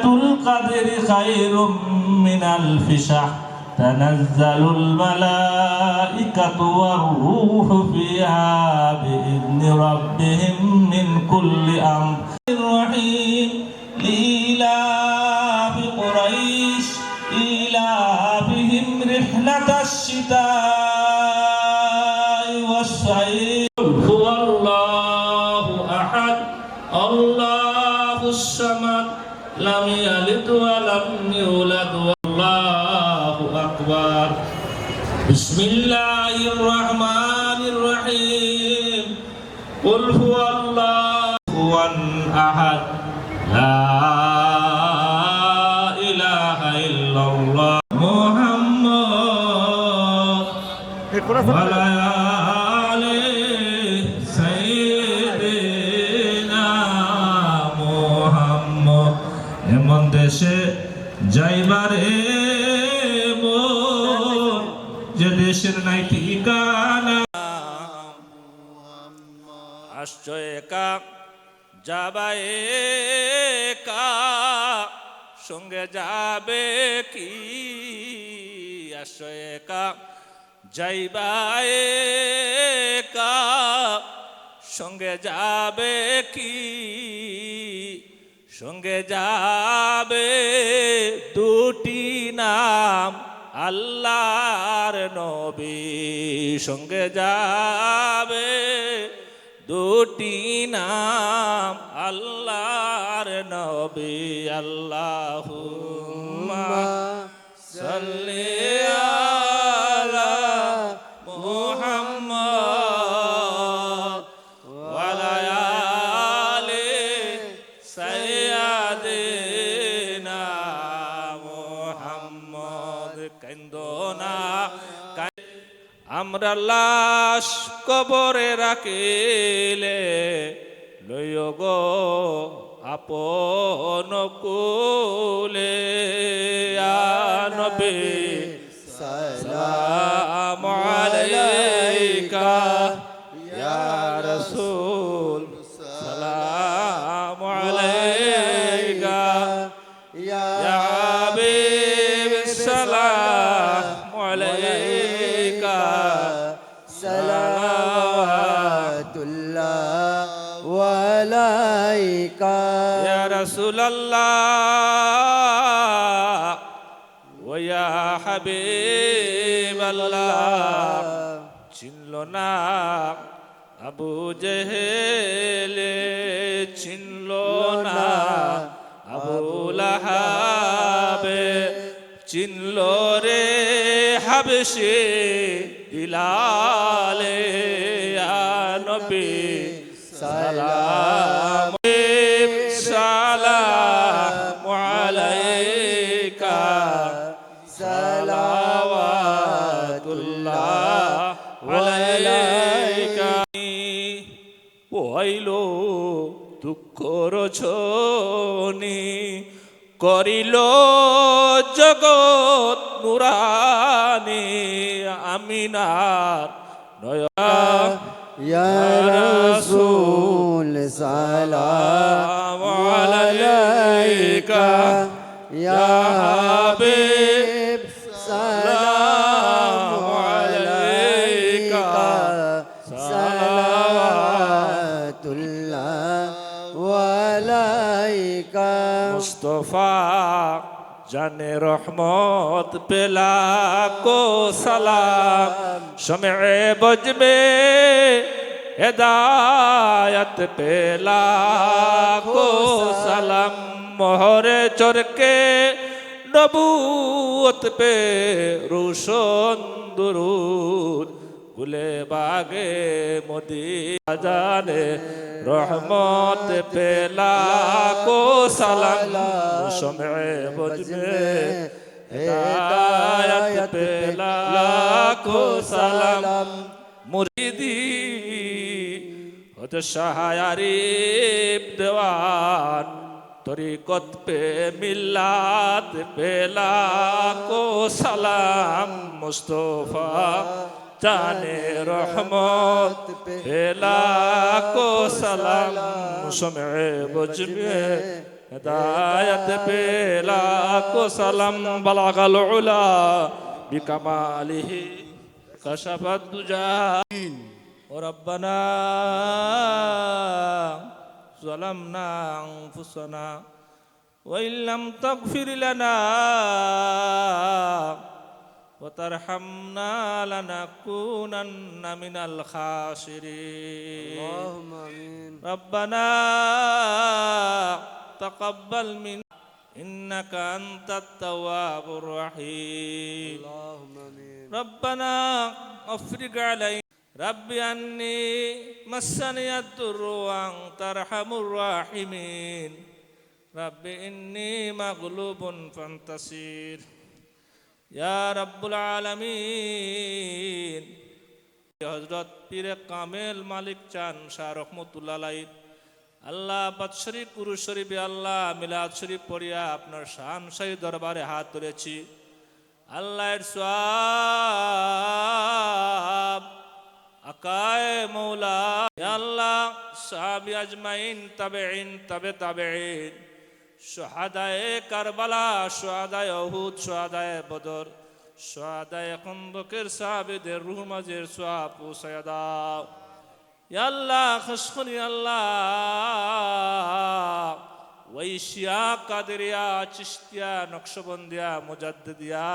লাইলাতুল কদরি খায়রুম মিন আলফি শাহর তানাজ্জালুল মালাইকাতু ওয়ার রূহু ফিহা বিইذনি রাব্বিহিম মিন কুল্লি আমরির রহিম লিইলাফি কুরাইশ ইলাফিহিম রিহলাতাশ শিতা'i ওয়াস-সাইফ হুয়াল্লাহু আহাদ আল্লাহুস সামাদ লাম ইয়ালিদ ওয়া লাম ইউলাদ ওয়াল্লাহু আকবার বিসমিল্লাহির রহমানির রহিম কুল হুয়াল্লাহু আহাদ লা ইলাহা ইল্লাল্লাহ মুহাম্মদ ওয়া লা আলি সাইয়্যিদিনা মুহাম্মদ। এমন দেশে যাইবারে মন যে দেশের নাই ঠিকানা, আসছো একা যাবা একা, সঙ্গে যাবে কি? আসছো একা যাইবা একা, সঙ্গে যাবে কি? সঙ্গে যাবে দুটি নাম আল্লাহর নবী, সঙ্গে যাবে দুটি নাম আল্লাহর নবী। আল্লাহুম্মা সাল্লি আলা মুহাম্মদ ওয়া আলা আলি সাইয়্যিদিনা মুহাম্মদ। কান্দোনা আমরা লাশ কবরে রাখিলে লইও গো আপন কুলে, ইয়া নবী সালামু আলাইকা, ইয়া রাসূল সালামু আলাইকা, ইয়া হাবিব সালামু আলাইকা, সালাওয়াতুল্লাহ আলাইকা ইয়া রাসূলুল্লাহ ওয়া ইয়া হাবিবাল্লাহ। চিনল না আবু জেহেল, চিনল না আবু লাহাব, চিনল রে হাবশি বিলালে। ইয়া নবী সালাম সালামু আলাইকা, সালাওয়াতুল্লাহ আলাইকা। ওইল দুঃখ রজনী করিল জগৎ নুরানি, আমিনার নয়া ইয়া রাসূল সালামু আলাইকা, ইয়া হাবিব সালামু আলাইকা, সালাওয়াতুল্লাহ আলাইকা। মুস্তাফা জানে রহমত পেলা কো সালাম, শমে বজবে হেদায়ত পেলা কো সালাম। মোহরে চরকে নবুয়ত পে রোশন দুরুদ, গুলে বাগে মদিনা জানে রহমত পেলা কো সালাম। শমে বজবে হেদায়ত পেলা কো সালাম। মুরিদি হত শাহারিব দেওয়ান, তরিকত পে মিল্লাত পেলা কো সালাম। মুস্তফা জানে রহমত পেলা কো সালাম। শমে বজবে হেদায়ত পে লাখো সালাম বালাগাল উলা বিকামালিহি কাশাফাত দুজা ও রব্বানা ظلمنا أنفسنا وإن لم تغفر لنا وترحمنا لنكونن من الخاسرين اللهم آمين ربنا تقبل منا إنك أنت التواب الرحيم اللهم آمين ربنا أفرج علينا رب أني مسني الضر وأنت أرحم الراحمين رب إني مغلوب فانتصر يا رب العالمين হযরত পীরে কামেল মালিক চান শাহ রহমতুল্লাহ আলাইহি আল্লাহ বাদশরী কুরু শরীফে আল্লাহ মিলাদ শরীফ পড়িয়া আপনার শানশাহী দরবারে হাত ধরেছি আল্লাহর সওয়াব আকায়ে মৌলা ইয়া আল্লাহ সাহাবী আজমাইন তাবেঈন তাবেঈন শুহাদায়ে কারবালা শুহাদায়ে উহুদ শুহাদায়ে বদর শুহাদায়ে খন্দকের সাহাবীদের রূহ মাঝের সওয়াব পৌঁছায়া দাও ইয়া আল্লাহ খাস করে আল্লাহ ওয়াইশিয়া কাদেরিয়া চিশতিয়া নকশবন্দিয়া মুজাদ্দিদিয়া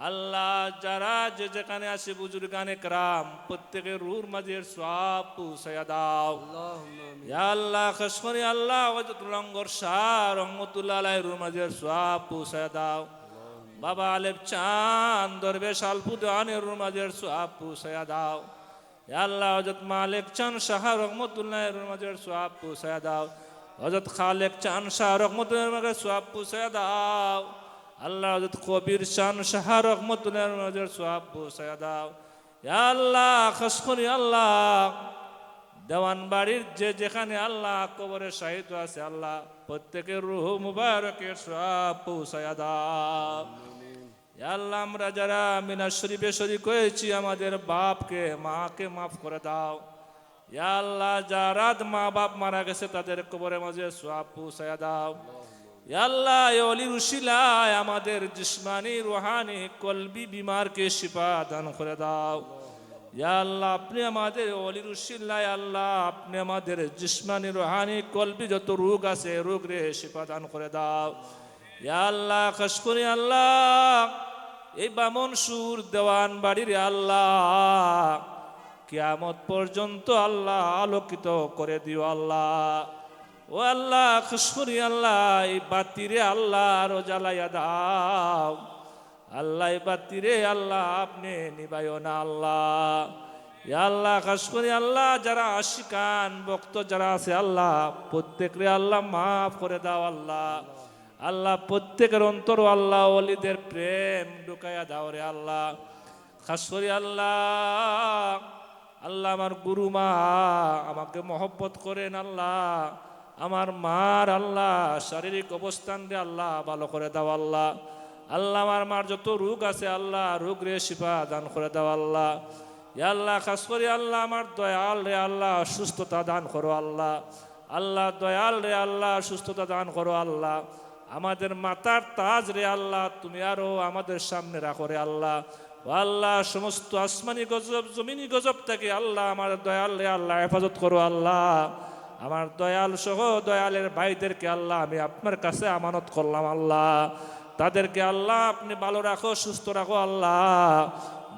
আল্লাহ যারা যে যেখানে আছে বুজুর্গানে کرام প্রত্যেকের রূহের মাঝের সওয়াব পৌঁছায়া দাও اللهم آمين ইয়া আল্লাহ খাস করে আল্লাহ ওয়াজতুল লঙ্গর শাহ রহমাতুল্লাহ আলাইহির রূহের মাঝের সওয়াব পৌঁছায়া দাও বাবা আলেপ চাঁদ দরবেশ আলফুদানের রূহের মাঝের সওয়াব পৌঁছায়া দাও ইয়া আল্লাহ হযরত মালিক চাঁদ শাহ রহমাতুল্লাহের রূহের মাঝের সওয়াব পৌঁছায়া দাও হযরত খালেক চাঁদ শাহ রহমাতুল্লাহের মাঝের সওয়াব পৌঁছায়া দাও আল্লাহ হযরত কবির চাঁদ শাহ রহমাতুল্লাহের মাঝের সওয়াব পৌঁছায়া দাও ইয়া আল্লাহ খাস করে আল্লাহ দেওয়ান বাড়ির যে যেখানে আল্লাহ কবরে শাহিদ আছে আল্লাহ প্রত্যেকের রূহ মুবারকের সওয়াব পৌঁছায়া দাও ইয়া আল্লাহ আমরা যারা মিলাদ শরীফে শরীক হয়েছি আমাদের বাপকে মাকে মাফ করে দাও ইয়া আল্লাহ যারা মা বাপ মারা গেছে তাদের কবরের মাঝে সওয়াব পৌঁছায়া দাও ইয়া আল্লাহ এ ওলির উসিলায় আমাদের জিসমানি রুহানি কলবি বিমারকে শিফা দান করে দাও ইয়া আল্লাহ আপনি আমাদের ওলির উসিলায় আল্লাহ আপনি আমাদের জিসমানি রুহানি কলবি যত রোগ আছে রোগ রে শিফা দান করে দাও ইয়া আল্লাহ খাস করে আল্লাহ এই বামন সুর দেওয়ান বাড়ির আল্লাহ কিয়ামত পর্যন্ত আল্লাহ আলোকিত করে দিও আল্লাহ ও আল্লাহ খাস করে আল্লাহ এই বাতিরে আল্লাহ আরো জ্বালাইয়া দাও আল্লাহ এই বাতিরে আল্লাহ আপনি নিবাইও না আল্লাহ ইয়া আল্লাহ খাস করে আল্লাহ যারা আশিকান ভক্ত যারা আছে আল্লাহ প্রত্যেকরে আল্লাহ মাফ করে দাও আল্লাহ আল্লাহ প্রত্যেকের অন্তর আল্লাহ ওলিদের প্রেম ঢুকাইয়া দাও রে আল্লাহ খাস করে আল্লাহ আল্লাহ আমার গুরু মা আমাকে মহব্বত করেন আল্লাহ আমার মার আল্লাহ শারীরিক অবস্থান দিয়ে আল্লাহ ভালো করে দাও আল্লাহ আল্লাহ আমার মার যত রোগ আছে আল্লাহ রোগ রে শিফা দান করে দাও আল্লাহ ইয়া আল্লাহ খাস করে আল্লাহ আমার দয়াল রে আল্লাহ সুস্থতা দান করো আল্লাহ আল্লাহ দয়াল রে আল্লাহ সুস্থতা দান করো আল্লাহ আমাদের মাতার তাজ রে আল্লাহ তুমি আরো আমাদের সামনে রাখো রে আল্লাহ ও আল্লাহ সমস্ত আসমানি গজব জমিনি গজব থেকে আল্লাহ আমার দয়াল রে আল্লাহ হেফাজত করো আল্লাহ আমার দয়াল সহ দয়ালের ভাইদেরকে আল্লাহ আমি আপনার কাছে আমানত করলাম আল্লাহ তাদেরকে আল্লাহ আপনি ভালো রাখো সুস্থ রাখো আল্লাহ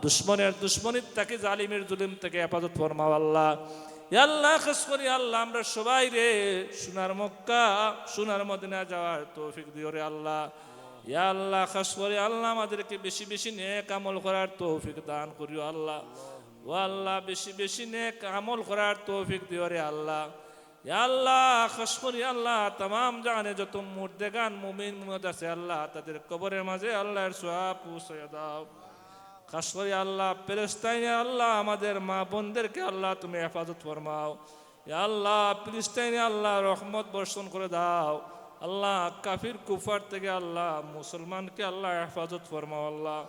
দুশ্মনের দুশ্মনির থেকে জালিমের জুলিম থেকে হেফাজত ফরমাও আল্লাহ ইয়া আল্লাহ খাস করি আল্লাহ আমরা সবাই রে সোনার মক্কা সোনার মদিনা যাওয়ার তৌফিক দিও রে আল্লাহ ইয়া আল্লাহ খাস করে আল্লাহ আমাদেরকে বেশি বেশি নেক আমল করার তৌফিক দান করিও আল্লাহ ও আল্লাহ বেশি বেশি নেক আমল করার তৌফিক দিও রে আল্লাহ ইয়া আল্লাহ খাস করি আল্লাহ तमाम জানে যত মুর্দেগান মুমিন মুমিনাত আছে আল্লাহ তাদের কবরের মাঝে আল্লাহর সওয়াব পৌঁছায়া দাও খাস করে আল্লাহ ফিলিস্তিনে আল্লাহ আমাদের মা বোনদেরকে আল্লাহ তুমি হেফাজত ফরমাও ইয়া আল্লাহ ফিলিস্তিনে আল্লাহ রহমত বর্ষণ করে দাও আল্লাহ কাফির কুফার থেকে আল্লাহ মুসলমানকে আল্লাহ হেফাজত ফরমাও আল্লাহ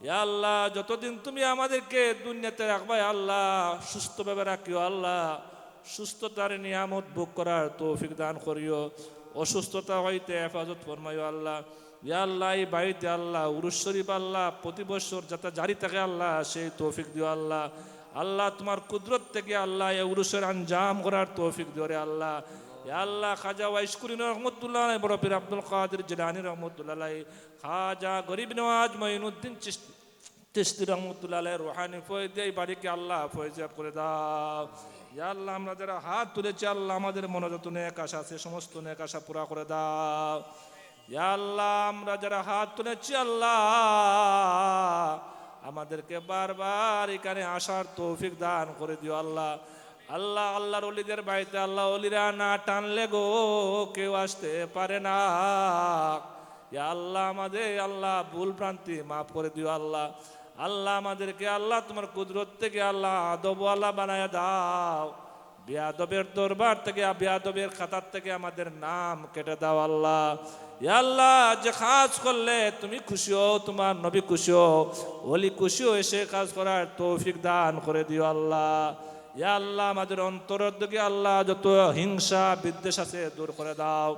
ইয়া আল্লাহ যতদিন তুমি আমাদেরকে দুনিয়াতে রাখবে আল্লাহ সুস্থভাবে রাখিও আল্লাহ সুস্থতার নিয়ামত ভোগ করার তৌফিক দান করিও ও অসুস্থতা হইতে হেফাজত ফরমাইও আল্লাহ। ইয়া আল্লাহ এই বাড়িতে আল্লাহ উরুস শরীফ আল্লাহ প্রতি বছর যাতে জারি থাকে আল্লাহ সেই তৌফিক দিও আল্লাহ। আল্লাহ তোমার কুদরত থেকে আল্লাহ এই উরুসের আঞ্জাম করার তৌফিক দিও রে আল্লাহ। ইয়া আল্লাহ খাজা ওয়াইশকুরিন রহমতুল্লাহ আলাইহি, বড় পীর আব্দুল কাদের জিলানী রহমতুল্লাহ আলাইহি, খাজা গরিব নওয়াজ মঈনুদ্দিন চিশতি রহমতুল্লাহ আলাইহি রুহানি ফয়েজ এই বাড়িকে আল্লাহ ফয়েজাব করে দাও। ইয়া আল্লাহ আমরা যারা হাত তুলেছি আল্লাহ আমাদের মনে যত নেক আশা আছে সমস্ত নেক আশা পুরা করে দাও। ইয়া আল্লাহ আমরা যারা হাত তুলেছি আল্লাহ আমাদেরকে বারবার এখানে আসার তৌফিক দান করে দিও আল্লাহ। আল্লাহ আল্লাহর ওলিদের বাড়িতে আল্লাহ ওলিরা না টানলে গো কেউ আসতে পারে না। ইয়া আল্লাহ আমাদের আল্লাহ ভুল ভ্রান্তি মাফ করে দিও আল্লাহ। আল্লাহ আমাদেরকে আল্লাহ তোমার কুদরত থেকে আল্লাহ আদবওয়ালা বানায় দাও। বেয়াদবের দরবার থেকে বেয়াদবের খাতার থেকে আমাদের নাম কেটে দাও আল্লাহ। ইয়া আল্লাহ যে কাজ করলে তুমি খুশি হও, তোমার নবী খুশি হও, ওলি খুশি হও, এসে কাজ করার তৌফিক দান করে দিও আল্লাহ। ইয়া আল্লাহ আমাদের অন্তরের দিকে আল্লাহ যত হিংসা বিদ্বেষ আছে দূর করে দাও।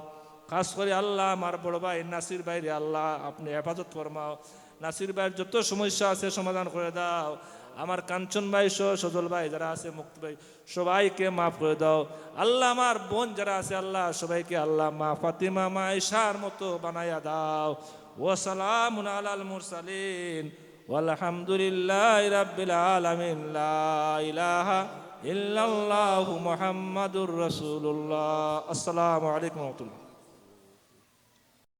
খাস করে আল্লাহ আমার বড় ভাই নাসির ভাই রে আল্লাহ আপনি হেফাজত ফরমাও। নাসির ভাইয়ের যত সমস্যা আছে সমাধান করে দাও। আমার কাঞ্চন ভাই সহ সজল ভাই যারা আছে মুক্তি ভাই সবাইকে মাফ করে দাও আল্লাহ। আমার বোন যারা আছে আল্লাহ সবাইকে আল্লাহ মা ফাতিমা মা আয়েশার মতো বানায়া দাও। ওয়া সালামুন আলাল মুরসালিন ওয়ালহামদুলিল্লাহি রাব্বিল আলামিন। লা ইলাহা ইল্লাল্লাহু মুহাম্মাদুর রাসূলুল্লাহ। আসসালামু আলাইকুম ওয়া রাহমাতুল্লাহ।